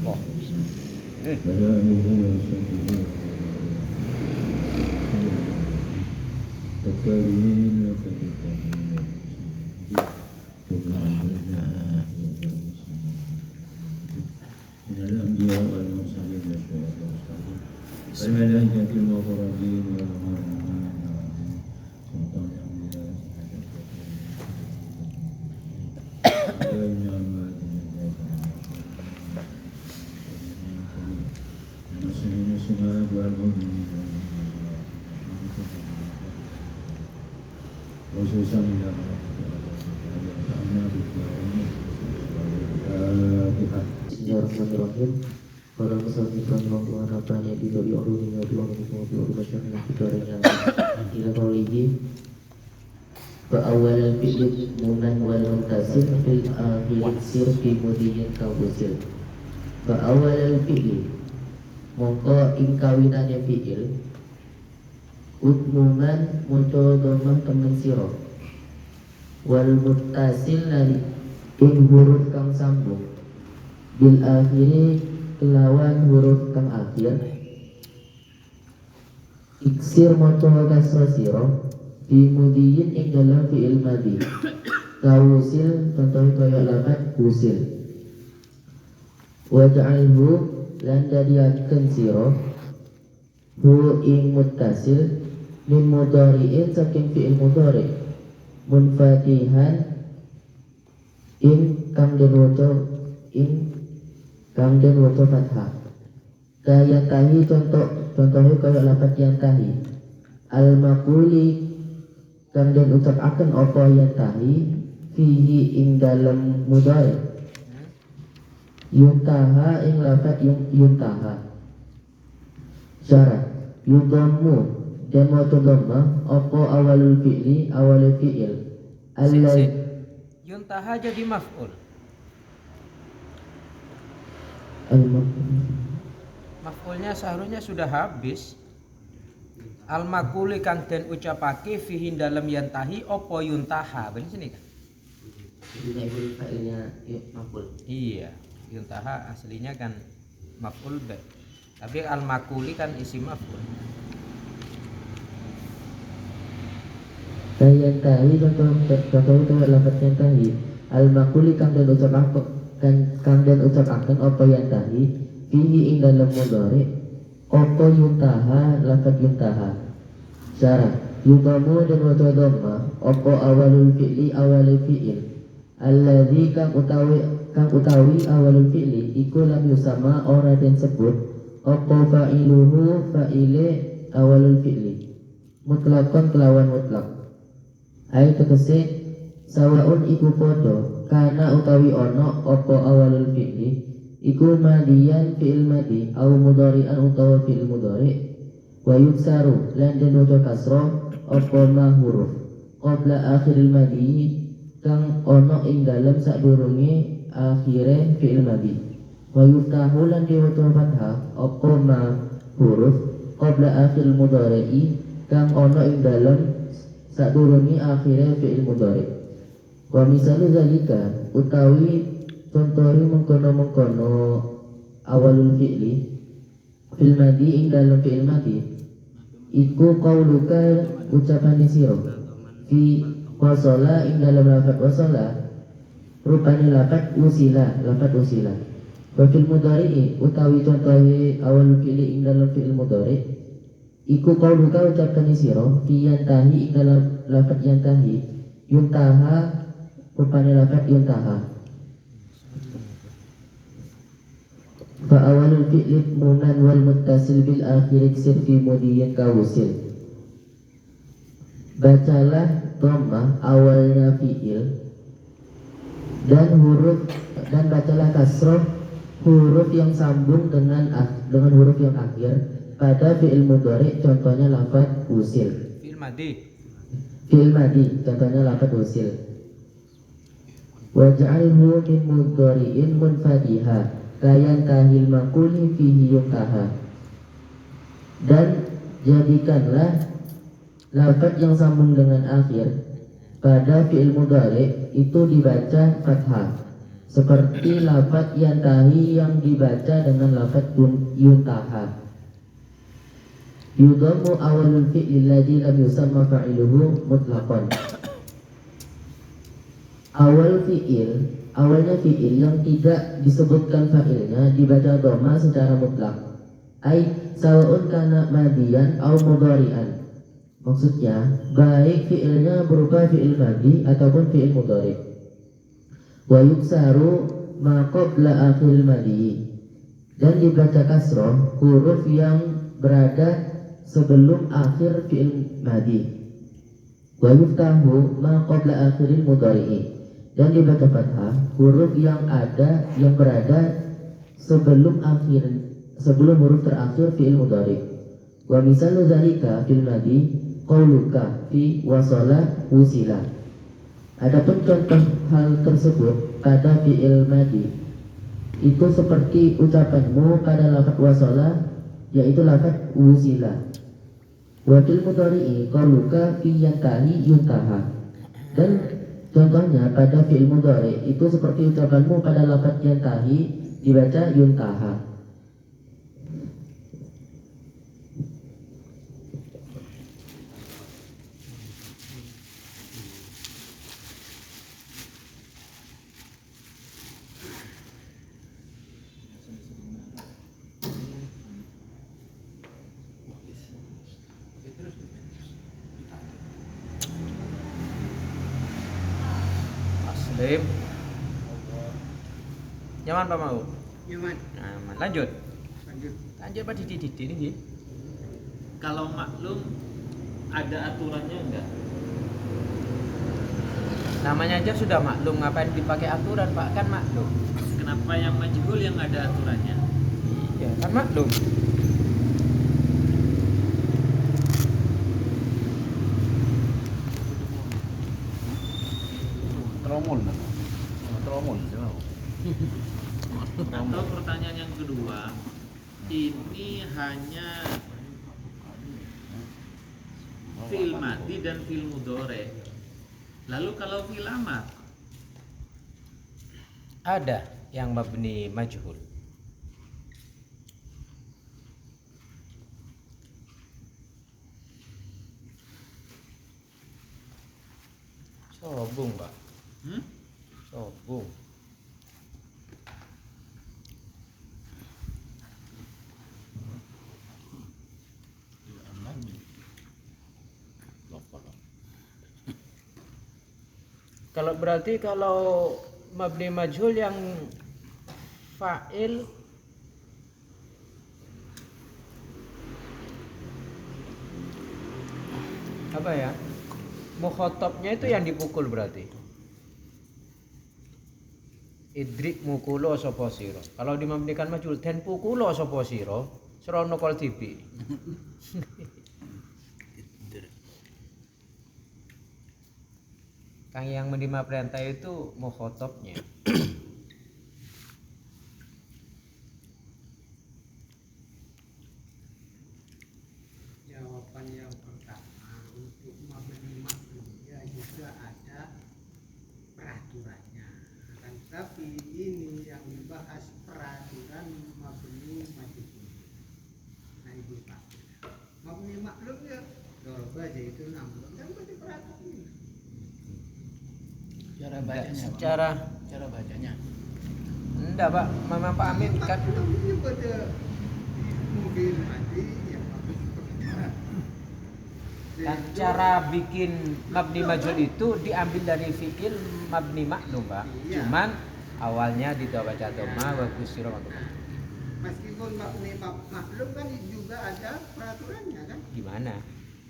Oh. Bismillahirrahmanirrahim. Para musafir rahimahullah rabbana bi ulumi wa bi masyarakat fitranya ila qawlihi wa awal al-fi'l munan wal muntasib fil akhir sir fi mudiyyin kawusil. Wa awal al-fi'l mongko ing kawinane fi'il utmuman muncul domah temen sira wal muttasil lali ing huruf kang sambung bil akhiri kelawan huruf kang akhir iksir moco kasra siro di mudiyin ing dalam fi'il madi kawusil contoh kaya lamat usil waja'alhu lan jadiaken siro hu ing muttasil min mudhari'in saking fi'il mudhari munfatihan ing kang den waca Kang den waca fathah. Kaya tahi contohnya kaya lapat yang tahi. Al maquli kang den ucapaken apa yang tahi fihi ing dalem mudhari. Yuntaha ing lapat yuntaha. Syarat yudhammu dan waca dhamma apa awalul fi'li awalul fi'il. Yuntaha jadi maf'ul. Maf'ulnya seharusnya sudah habis. Al-makuli kang den ucapake fihi dalam yantahi opo yuntaha. Benar sini kan? Iya, yuntaha aslinya kan maf'ul be. Tapi al-makuli kan isi maf'ul. Yantahi contoh lafaz yantahi. Al-makuli kang den ucapake kang den ucapaken apa yantahi fihi ing dalam mudhari apa yuntaha lafaz yuntaha. Syarat yudamu dan waca dhamma apa awalul fi'li awalul fi'il alladzi kang utawi awalul fi'li iku lam yusama ora den sebut apa fa'iluhu fa'ile awalul fi'li mutlaqan kelawan mutlak ai tegese sawaun iku padha karena utawi ono opo awalul fi'li iku madiyan fi'il madi au mudhari'an utawa fi'il mudhari wa yuksaru lan den waca kasra opo ma huruf qabla akhiril madi kang ono ing dalem sadurunge akhire fi'il madi wa yuftahu lan diwaca fathah opo ma huruf qabla akhiril mudhari kang ono ing dalem sadurunge akhire fi'il mudhari. Wa misalu zalika utawi contohi mengkono awalul fi'li fil madi ing dalam fi'il madi iku qauluka ucapan sira fi wasala ing dalam lafaz wasala rupane lafaz usila wa fil mudhari utawi contohi awalul fi'li ing dalam fi'il mudhari iku qauluka ucapan sira fi yantahi ing dalam lafaz yantahi yuntaha rupane lafaz yuntaha. Fa awalul fi'li munan wal muttasil bil akhir iksir fi mudiyyin kawusil. Bacalah dhammah awalnya fi'il dan bacalah kasroh huruf yang sambung dengan huruf yang akhir pada fi'il mudhari contohnya lafaz usil. Fi'il madi contohnya lafaz usil. Waj'alhu min mudhari'in munfatiha kayan tahil maquli fihi yuntaha. Dan jadikanlah lafaz yang sambung dengan akhir pada fi'il mudhari itu dibaca fathah seperti lafaz yantahi yang dibaca dengan lafaz yuntaha. Yudhammu awalul fi'li alladhi lam yusamma fa'iluhu mutlaqan. Awalnya fi'il yang tidak disebutkan fa'ilnya dibaca dhamma secara mutlak. Ai sawa'un kana madiyan aw mudhari'an. Maksudnya, baik fi'ilnya berupa fi'il madi ataupun fi'il mudhari'. Wa yuksaru ma qabla akhir madi. Dan dibaca kasroh huruf yang berada sebelum akhir fi'il madi. Wa yuftahu ma qabla akhiril mudhari'i. Dan dibaca fathah huruf yang berada sebelum huruf terakhir fi'il mudhari'. Wa misalu zalika fil madi qauluka fi wasala wusila. Adapun contoh hal tersebut pada fi'il madi itu seperti ucapanmu pada lafaz wasala, yaitu lafaz wusila. Wa fil mudhari'i qauluka fi yantahi yuntaha. Dan contohnya pada fi'il mudhari itu seperti ucapanmu pada lafaz yantahi dibaca yuntaha. Taslim. Nyaman Pak Mau? Nyaman. Nyaman. Lanjut Lanjut. Pak Didi ini. Kalau maklum ada aturannya enggak? Namanya aja sudah maklum, ngapain dipakai aturan Pak? Kan maklum. Kenapa yang majhul yang ada aturannya? Iya, kan maklum. Atau pertanyaan yang kedua, ini hanya fi'il madi dan fi'il mudhari. Lalu kalau fi'il amar Ada yang mabni majhul. Sobung Pak. Sobung. Kalau berarti kalau mabni majhul yang fa'il apa ya? Mukhatabnya itu yang dipukul berarti. Idrik mukulo sapa sira. Kalau dimabnikan majhul den pukulo sapa sira, serono kol tibi. Kang yang menerima perintah itu mukhatabnya. Jawaban yang pertama untuk mabni maklum ya juga ada peraturannya. Akan tetapi ini yang dibahas peraturan mabni majhul. Nah itu Pak. Mabni maklum ya doroba aja itu nampak kan berarti peraturan ini. Cara bacanya, Cara bacanya. enggak Pak, Mama Pak Amin kan Ini pada mungkin mati yang kan cara bikin mabni majhul itu diambil dari fi'il mabni maklum Pak. Iya. Cuman awalnya baca dhamma wa kusira maklum. meskipun mabni maklum kan juga ada peraturannya kan. Gimana?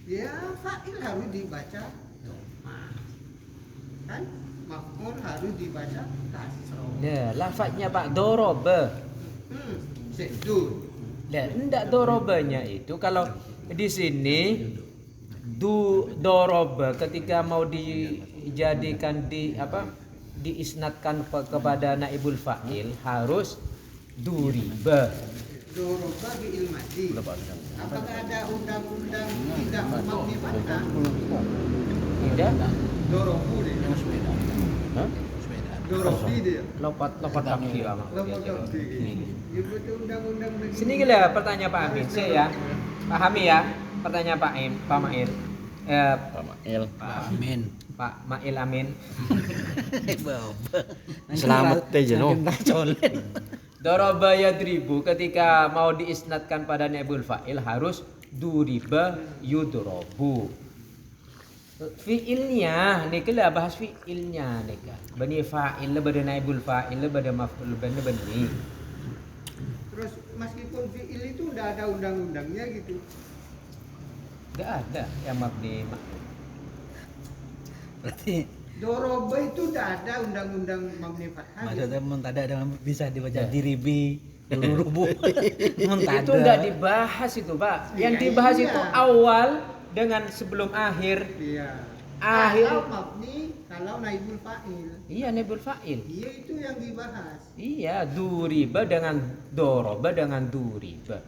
Ya fa'il harus dibaca dhamma. Kan maf'ul harus dibaca kasroh. Ya, lafaznya Pak doroba. Sedul. Lah, enggak dorobanya itu kalau di sini doroba ketika mau dijadikan diisnatkan kepada naibul fa'il harus duriba. Doroba fi'il madi. Apakah ada undang-undang tidak mabni fathah? Tidak? Dorobu deh. Yang sepeda. Hah? Sepeda. Dorobi dia. Lopot kabdi Pak Mahfud. Lopot kabdi. Ibu itu undang-undang negeri. Sini gila pertanyaan Pak Amin sih ya. Pahami ya pertanyaan Pak Mail. Pak Mail. Pak Mail Amin. Selamat aja no. Doroba yadribu ketika mau diisnadkan pada naibul fa'il harus duriba yudrobu. Fi'ilnya nika lah bahas fi'ilnya nika. Bani fa'il pada naibul fa'il pada maf'ul bani. Terus meskipun fi'il itu udah ada undang-undangnya gitu. Enggak ada yang mabni Berarti Doroba itu udah ada undang-undang mabni fathah. maksudnya mentada dengan bisa dibaca diribi rurubu. Mentada. itu enggak dibahas itu Pak. Yang Iya, dibahas iya. itu awal dengan sebelum akhir. Iya. Akhir. Kalau mabni, kalau naibul fa'il. Iya naibul fa'il. Iya itu yang dibahas. Iya duriba dengan doroba dengan duriba.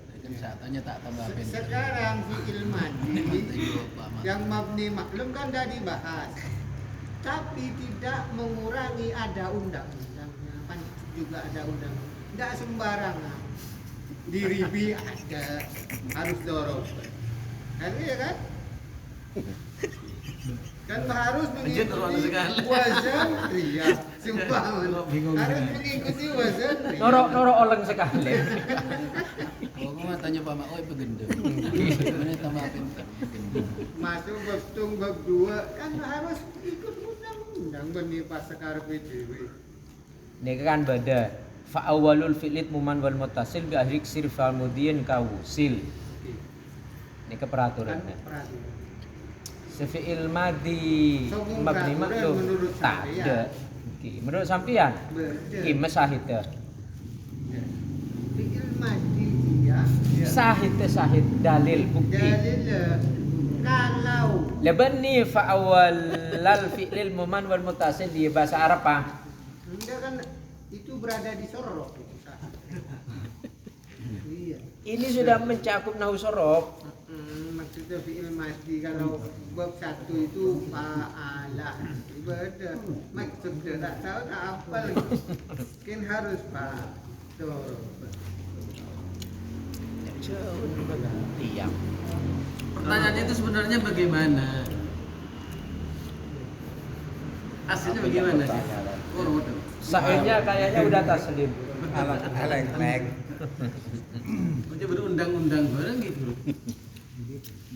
Sekarang fi'il madi yang mabni maklum kan udah dibahas. Tapi tidak mengurangi ada undang-undangnya. Kan juga ada undang. Enggak sembarangan. Diribi ada harus dorong. Kan iya kan? Kan harus mengikuti wazan iya. Sumpah harus mengikuti wazan ria. Noro oleng sekali. Kalau gua tanya Pak Mak, oh itu gendeng. Gimana tambah apa? Masuk bab tung bab 2 kan harus ikut undang-undang benih pas sekarang PDW. Ini kan beda. Fa awalul fi'lit muman wal muttasil bi akhir sirf al mudhiyan kawusil. Ini ke peraturannya. Peraturan. Sefi'il madi Semua mabni peraturan maklum menurut tak saya. ada. Oke, menurut sampean Betul. gimana sahidnya? Fi'il madi dia Sahid dalil bukti. dalil kalau Labani fa awalal fi'lil muman wal muttasil di bahasa Arab Pak. enggak kan itu berada di sorok itu sah. Iya. Ini sudah mencakup nahu sorof. Maksudnya fi'il madi kalau bab 1 itu fa'ala ibadah maksudnya tak tahu tak apa lagi mungkin harus pak Iya. Pertanyaannya itu sebenarnya bagaimana? Aslinya bagaimana sih? Oh, waduh. Sahidnya kayaknya udah taslim. Elek-elek. Dia berundang-undang bareng gitu.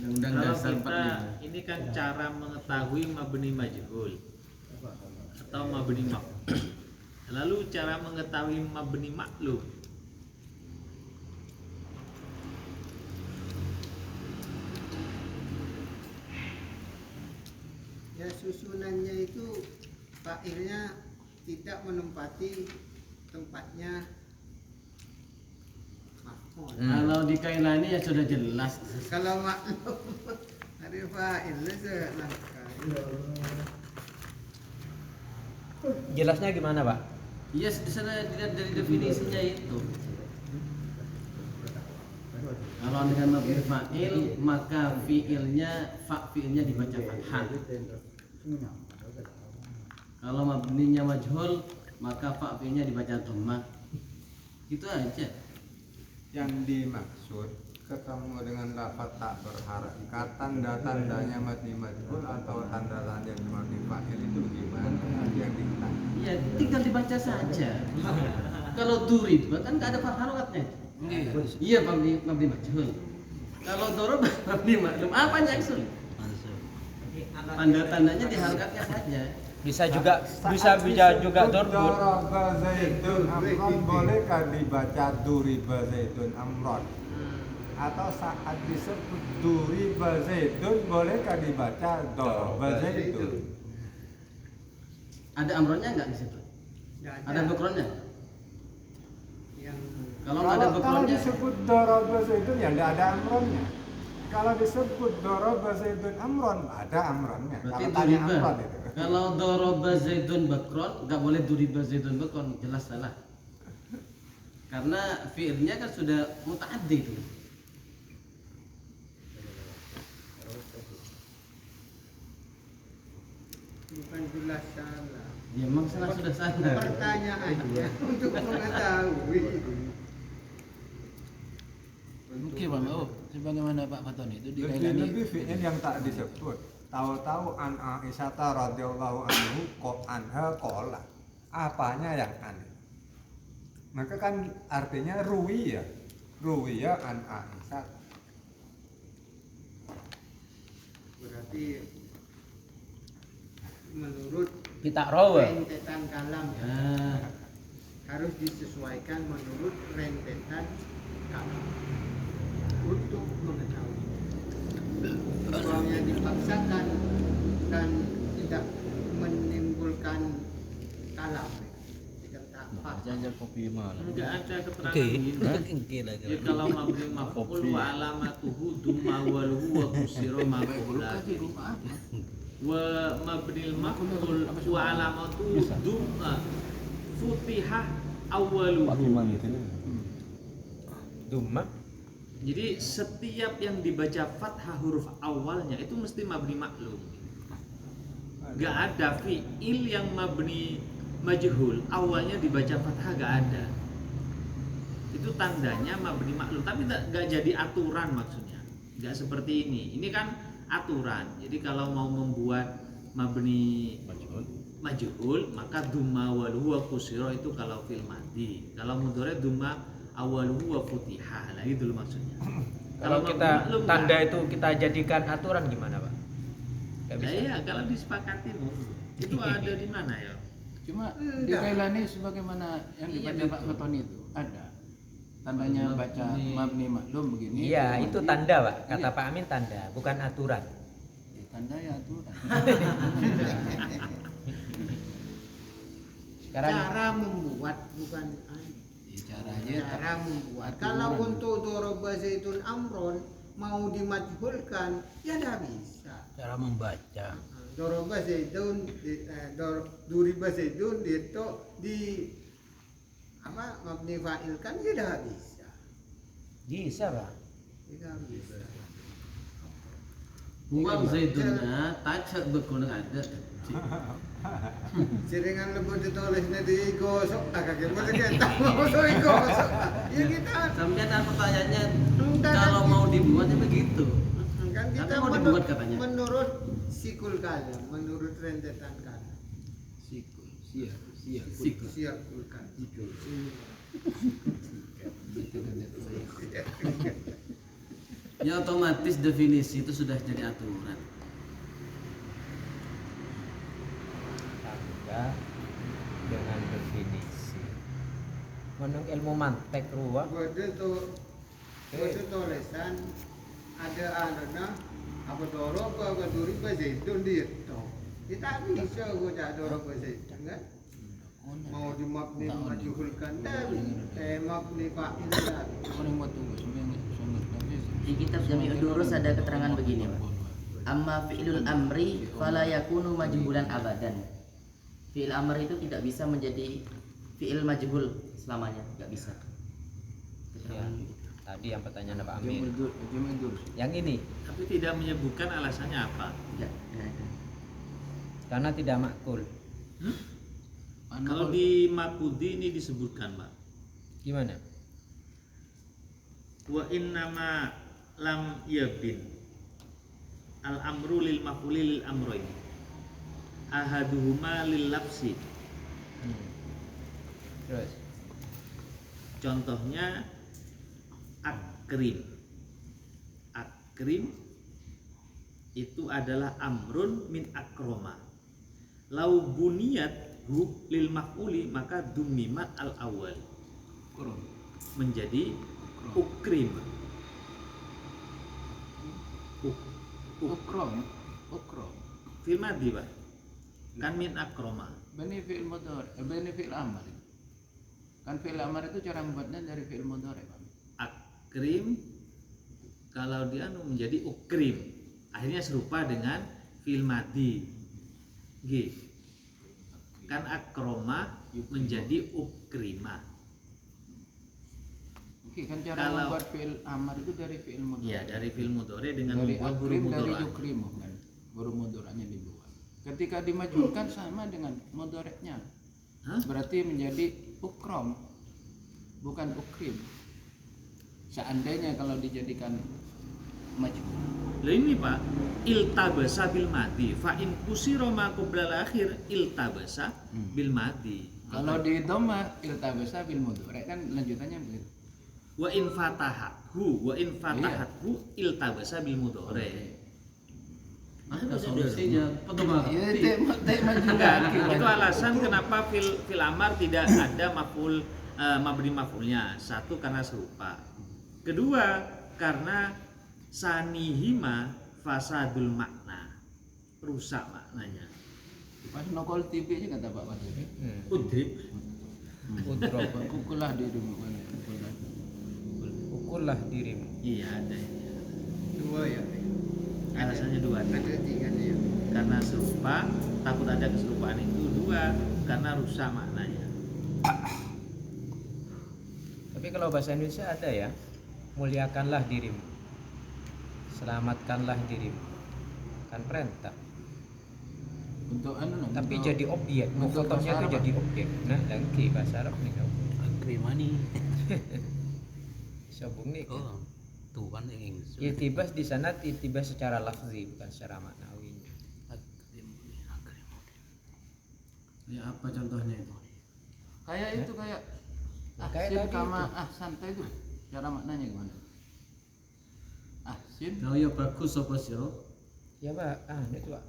Undang-undang Kalau dasar kita 45. ini kan cara mengetahui mabni majhul atau mabni maf'ul. Lalu cara mengetahui mabni maklum. ya susunannya itu fa'ilnya tidak menempati tempatnya maf'ul. Kalau di Kailani ya sudah jelas. Kalau maklum ada fa'ilnya selangkah. Jelasnya gimana, Pak? Iya, di sana dilihat dari definisinya itu. Kalau dengan mabni fa'il, maka fi'ilnya dibaca fathah. Kalau mabninya majhul, maka fi'ilnya dibaca dhammah. Itu aja. Yang dimaksud ketemu dengan lafaz tak berharakat, tanda-tandanya mabni majhul atau tanda-tanda yang mabni fa'il itu gimana yang ditanya? Ya, tinggal dibaca saja. Kalau durib kan nggak ada harokatnya. Iya, mabni majhul. Kalau dorob mabni maklum, apanya yang sulit? Tanda-tandanya di harokatnya saja. Bisa juga dorbun. Daraba zaidun amron bolehkah dibaca duriba zaidun amron? Atau saat disebut duriba zaidun bolehkah dibaca daraba zaidun? Ada amronnya nggak di situ? Nggak Ada bukronnya? yang Kalau nggak ada Kalau bukronnya, disebut daraba zaidun ya tidak ada amronnya. Kalau disebut daraba zaidun amron ada amronnya. berarti Kalau tanya duriba. amron itu. Kalau doroba zaidun bakron, nggak boleh duriba zaidun bakron, jelas salah. Karena fi'ilnya kan sudah muta'addi itu. bukan jelas salah. Ya memang sudah sadar. Pertanyaannya untuk mengetahui. Mungkin Bang, sebagaimana Pak Faton itu dikaitkan Lebih fi'il yang tak disebut. Tahu-tahu an Aisyah radhiyallahu anhu anha qala. Apanya yang aneh? Maka kan artinya ruwiya an Aisyah. Berarti menurut Kita rawa. rentetan kalam ya, harus disesuaikan menurut rentetan kalam untuk mengetahui. Kalau yang dipaksakan dan tidak menimbulkan kalam, tidak tak paham. Jajar kopi mana? Enggak ada keterangan Oke, gini. oke lah. Ya kalau mabni maf'ul wa alamatuhu dumma waluhu wa kusiro maf'ul wa mabnil maf'ul wa alamatuhu dumma futihah awaluhu. Dumma. Jadi setiap yang dibaca fathah huruf awalnya itu mesti mabni maklum. Gak ada fi'il yang mabni majhul awalnya dibaca fathah, gak ada. Itu tandanya mabni maklum, tapi gak jadi aturan maksudnya. Gak seperti ini. Ini kan aturan. Jadi kalau mau membuat mabni majhul maka dumma waluhu wa kusiro itu kalau fil madhi. Kalau mudhari dumma awaluhu wa futihah. Lah itu loh maksudnya. Kalau mabni kita maklum, tanda enggak. itu kita jadikan aturan gimana, Pak? Gak Nah, bisa. iya, kalau disepakati itu ada di mana ya? Cuma di Kailani sebagaimana yang Iya, dibaca Pak betul. Faton itu ada tandanya baca mabni maklum begini. Iya, itu tanda, Pak. Kata Iya. Pak Amin tanda, bukan aturan. Tanda ya aturan. Sekarang Cara membuat bukan Caranya cara membuat. aturan. Kalau untuk doroba zaitun amron mau dimajhulkan ya tidak bisa. Cara membaca. Doroba zaitun duriba zaitun itu di apa mabni fa'il kan ya tidak bisa. bisa, Pak. Tidak bisa. Buang zaitunnya, tajak berkunung ada. Siringan lebih ditulisnya digosok kaki masa kita mau digosok. Ya kita Sampai ada pertanyaannya, Enggak, kalau kan. mau dibuat ya begitu. kan kita Tapi mau dibuat katanya. menurut sikul kalam, menurut rentetan kalam. Sikul, Sikul kalam. Ya otomatis definisi itu sudah jadi aturan. Tanda dengan definisi. Menurut ilmu mantek ruang. Bode tulisan ada anana apa doroba apa duriba zaitun dia. Kita bisa gojak doroba zaitun kan? Mau dimabni majhulkan dari mabni fa'il dari. Orang buat tunggu Di kitab Jami'ud Durus ada keterangan begini, Pak. Amma fi'lul amri fala yakunu majhulan abadan. Fi'il amr itu tidak bisa menjadi fi'il majhul selamanya, tidak bisa. Ya, tadi yang pertanyaan Pak Amin. Jami'ud Durus. Yang ini Tapi tidak menyebutkan alasannya apa. Tidak ada. karena tidak makul. Kalau di Makudi ini disebutkan, Pak. Gimana? Wa innama lam yabin al amru lil maf'uli lil amrayn. Ahaduhuma lil lapsi. Terus Contohnya akrim. Akrim itu adalah amrun min akroma. Lau buniyat hu lil maf'uli maka dumimat al awal menjadi ukrim. Ukrom. Fil madhi, Pak. Kan min akroma. Bani fi'il mudhari, bani fi'il amr. Kan fi'il amr itu cara membuatnya dari fi'il mudhari, Pak. Akrim kalau dia menjadi ukrim. Akhirnya serupa dengan fi'il madhi. G. Kan akroma menjadi ukrima. Oke, kan cara Kalau- membuat fi'il amr itu dari fi'il mudhari. Iya, dari fi'il mudhari dengan dari membuat huruf akrim dari mudhari. yukrimu kan. Huruf mudharinya dibuat. Ketika dimajhulkan sama dengan mudoreknya. Hah? Berarti menjadi ukrom, bukan ukrim. Seandainya kalau dijadikan majhul. Lah ini Pak, iltabasa bil madi, fa in kusira ma qoblal akhir iltabasa bil madi. Kalau di dhamma iltabasa bil mudhari kan lanjutannya begitu. Wa in fatahathu iltabasa bil mudhari. Ada solusinya. Iya, teh Enggak, majhul. itu alasan kenapa fil amar tidak ada maf'ul mabni maf'ulnya. Satu karena serupa. Kedua karena sanihima fasadul makna. Rusak maknanya. Pas nokol TV aja kata Pak Wahyudi. Udrib. Udrob. Pukullah dirimu kan. Pukullah dirimu. Iya ada. Dua ya. Alasannya dua. Ada tiga nih. Karena serupa, takut ada keserupaan itu. Dua, karena rusak maknanya. Tapi kalau bahasa Indonesia ada ya, muliakanlah dirimu, selamatkanlah dirimu, kan perintah. Untuk Tapi untuk- jadi objek, untuk mukotohnya bahasa itu Arab. jadi objek. Nah, lagi bahasa Arab nih kau. Agrimani. Sobung nih. Oh, tuh kan yang Iltibas di sana iltibas secara lafzi bukan secara maknawi. Ya apa contohnya itu? Kayak itu kayak Kayak ahsin tadi kama itu. ahsanta itu. Cara maknanya gimana? Ahsin Kalau ya bagus apa siro? Ya Pak, ini tuh Pak.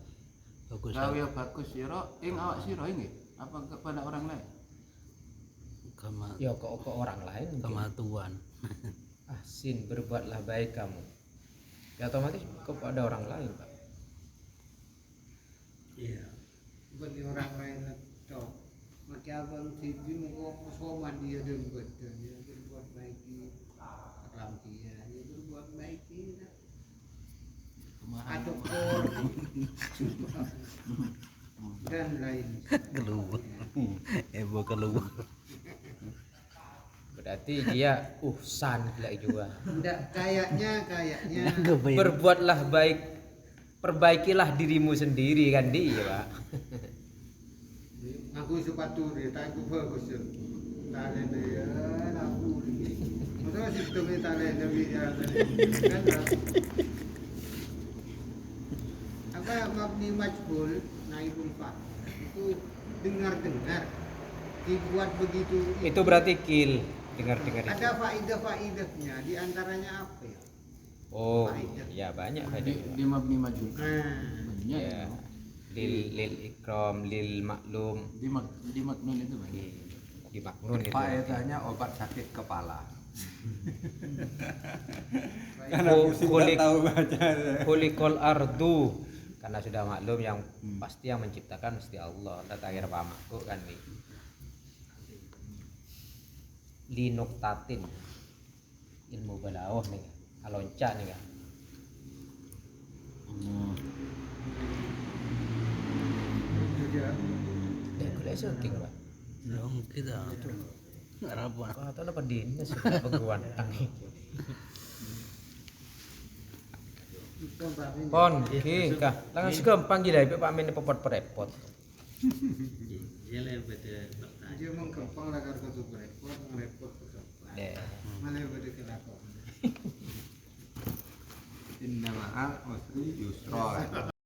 bagus. kawya bagus sira ing awak sira ini apa kepada orang lain? Ya ke orang lain mungkin. Kematuan. Ahsin, berbuatlah baik kamu. Ya otomatis kepada orang lain Pak. Iya. Bagi orang lain itu. Maka abang TV mau soman dia dan betul dia berbuat baik di alam dia berbuat baik di atau kor dan lain. Keluar. Ebo keluar. Berarti dia uhsan lagi juga. Enggak kayaknya Berbuatlah baik, perbaikilah dirimu sendiri kan dia Pak. aku sepatu dia tak aku bagus ya. Talen dia aku ni. Masa sistem ni talen lebih dia kan. Apa mabni majhul naibul fa itu dengar-dengar dibuat begitu Itu berarti kill, dengar-dengar itu. ada faidah-faidahnya di antaranya apa ya? Oh, ya banyak Di, faedahnya. di mabni majhul. Nah, Banyak. Ya. Lil ikram, lil maklum, Di maknun itu banyak. di maknun itu. Faedahnya obat sakit kepala. Karena pusing tak tahu baca. Khuliqal ardu, karena sudah maklum yang pasti yang menciptakan mesti Allah. Tak akhir pamaku kan nih. Linuktatin, ilmu balaghah nih, alonca nih kan. itu dia. Dia kuliah syuting Pak. Dong kita. Harapan. Wah, tahu apa dinas peguan tangi. Itu bahannya. Pon, kah? Langsung gampang gila ibu Pak Min popot perepot. Iya lah beda. Dia mengkempang lah karena itu repot, ngerepot Deh. mana yang beda kelakon. Inna ma'al usri yusra.